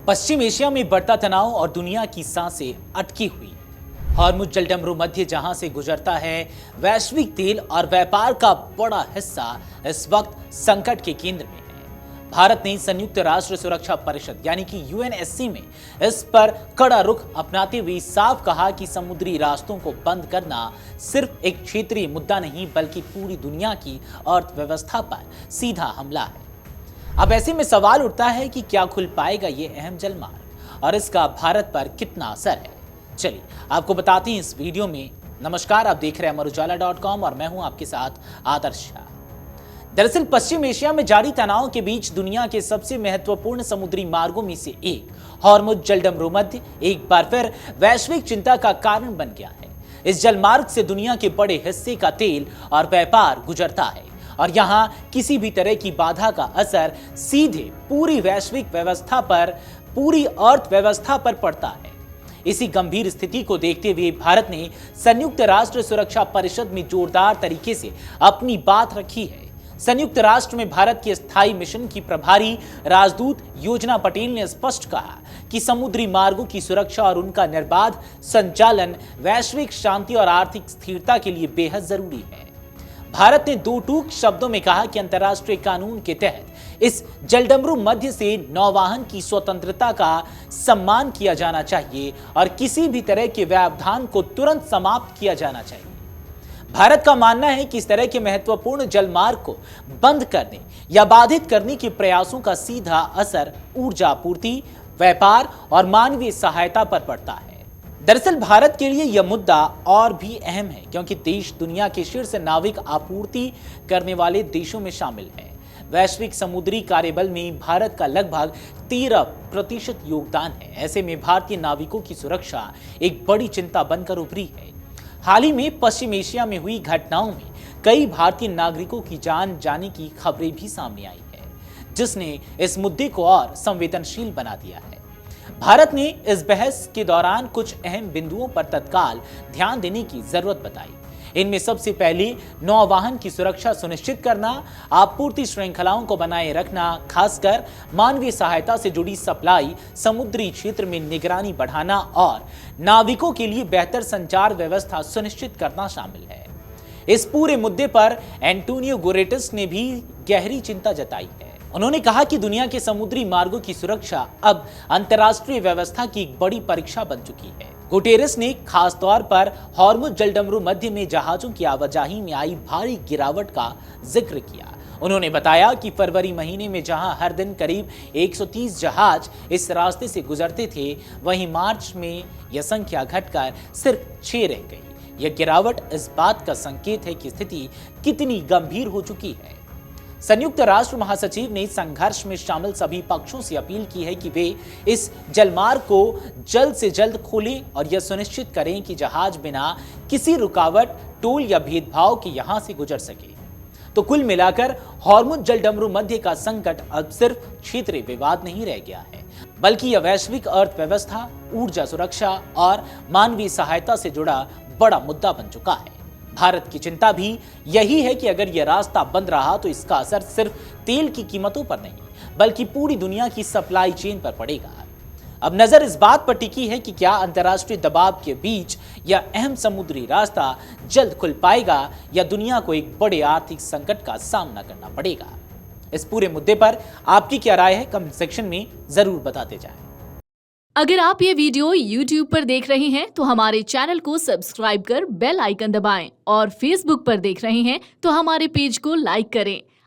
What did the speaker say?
पश्चिम Asia में बढ़ता तनाव और दुनिया की सांसें अटकी हुई। हॉर्मुज जलडमरू मध्य जहां से गुजरता है वैश्विक तेल और व्यापार का बड़ा हिस्सा इस वक्त संकट के केंद्र में है। भारत ने संयुक्त राष्ट्र सुरक्षा परिषद यानी कि यूएनएससी में इस पर कड़ा रुख अपनाते हुए साफ कहा कि समुद्री रास्तों को बंद करना सिर्फ एक क्षेत्रीय मुद्दा नहीं बल्कि पूरी दुनिया की अर्थव्यवस्था पर सीधा हमला है। अब ऐसे में सवाल उठता है कि क्या खुल पाएगा ये अहम जलमार्ग और इसका भारत पर कितना असर है। चलिए आपको बताते हैं इस वीडियो में। नमस्कार, आप देख रहे हैं अमरउजाला.com और मैं हूं आपके साथ आदर्श शाह। दरअसल पश्चिम एशिया में जारी तनाव के बीच दुनिया के सबसे महत्वपूर्ण समुद्री मार्गों में से एक हॉर्मुज जलडमरू मध्य एक बार फिर वैश्विक चिंता का कारण बन गया है। इस जलमार्ग से दुनिया के बड़े हिस्से का तेल और व्यापार गुजरता है और यहां किसी भी तरह की बाधा का असर सीधे पूरी वैश्विक व्यवस्था पर, पूरी अर्थव्यवस्था पर पड़ता है। इसी गंभीर स्थिति को देखते हुए भारत ने संयुक्त राष्ट्र सुरक्षा परिषद में जोरदार तरीके से अपनी बात रखी है। संयुक्त राष्ट्र में भारत के स्थायी मिशन की प्रभारी राजदूत योजना पटेल ने स्पष्ट कहा कि समुद्री मार्गों की सुरक्षा और उनका निर्बाध संचालन वैश्विक शांति और आर्थिक स्थिरता के लिए बेहद जरूरी है। भारत ने दो टूक शब्दों में कहा कि अंतर्राष्ट्रीय कानून के तहत इस जलडमरू मध्य से नौवाहन की स्वतंत्रता का सम्मान किया जाना चाहिए और किसी भी तरह के व्यवधान को तुरंत समाप्त किया जाना चाहिए। भारत का मानना है कि इस तरह के महत्वपूर्ण जलमार्ग को बंद करने या बाधित करने के प्रयासों का सीधा असर ऊर्जा आपूर्ति, व्यापार और मानवीय सहायता पर पड़ता है। दरअसल भारत के लिए यह मुद्दा और भी अहम है क्योंकि देश दुनिया के शीर्ष नाविक आपूर्ति करने वाले देशों में शामिल है। वैश्विक समुद्री कार्यबल में भारत का लगभग 13% योगदान है। ऐसे में भारतीय नाविकों की सुरक्षा एक बड़ी चिंता बनकर उभरी है। हाल ही में पश्चिम एशिया में हुई घटनाओं में कई भारतीय नागरिकों की जान जाने की खबरें भी सामने आई है, जिसने इस मुद्दे को और संवेदनशील बना दिया है। भारत ने इस बहस के दौरान कुछ अहम बिंदुओं पर तत्काल ध्यान देने की जरूरत बताई। इनमें सबसे पहले नौवाहन की सुरक्षा सुनिश्चित करना, आपूर्ति श्रृंखलाओं को बनाए रखना, खासकर मानवीय सहायता से जुड़ी सप्लाई, समुद्री क्षेत्र में निगरानी बढ़ाना और नाविकों के लिए बेहतर संचार व्यवस्था सुनिश्चित करना शामिल है। इस पूरे मुद्दे पर एंटोनियो गुटेरेस ने भी गहरी चिंता जताई है। उन्होंने कहा कि दुनिया के समुद्री मार्गों की सुरक्षा अब अंतर्राष्ट्रीय व्यवस्था की एक बड़ी परीक्षा बन चुकी है। गुटेरेस ने खास तौर पर हॉर्मुज जलडमरू मध्य में जहाजों की आवाजाही में आई भारी गिरावट का जिक्र किया। उन्होंने बताया कि फरवरी महीने में जहां हर दिन करीब 130 जहाज इस रास्ते से गुजरते थे, वहीं मार्च में यह संख्या घटकर सिर्फ 6 रह गई। यह गिरावट इस बात का संकेत है कि स्थिति कितनी गंभीर हो चुकी है। संयुक्त राष्ट्र महासचिव ने संघर्ष में शामिल सभी पक्षों से अपील की है कि वे इस जलमार्ग को जल्द से जल्द खोलें और यह सुनिश्चित करें कि जहाज बिना किसी रुकावट, टोल या भेदभाव के यहां से गुजर सके। तो कुल मिलाकर हॉर्मुज जलडमरू मध्य का संकट अब सिर्फ क्षेत्रीय विवाद नहीं रह गया है, बल्कि यह वैश्विक अर्थव्यवस्था, ऊर्जा सुरक्षा और मानवीय सहायता से जुड़ा बड़ा मुद्दा बन चुका है। भारत की चिंता भी यही है कि अगर यह रास्ता बंद रहा तो इसका असर सिर्फ तेल की कीमतों पर नहीं बल्कि पूरी दुनिया की सप्लाई चेन पर पड़ेगा। अब नजर इस बात पर टिकी है कि क्या अंतर्राष्ट्रीय दबाव के बीच यह अहम समुद्री रास्ता जल्द खुल पाएगा या दुनिया को एक बड़े आर्थिक संकट का सामना करना पड़ेगा। इस पूरे मुद्दे पर आपकी क्या राय है, कमेंट सेक्शन में जरूर बताते जाएं। अगर आप ये वीडियो YouTube पर देख रहे हैं तो हमारे चैनल को सब्सक्राइब कर बेल आइकन दबाएं और Facebook पर देख रहे हैं तो हमारे पेज को लाइक करें।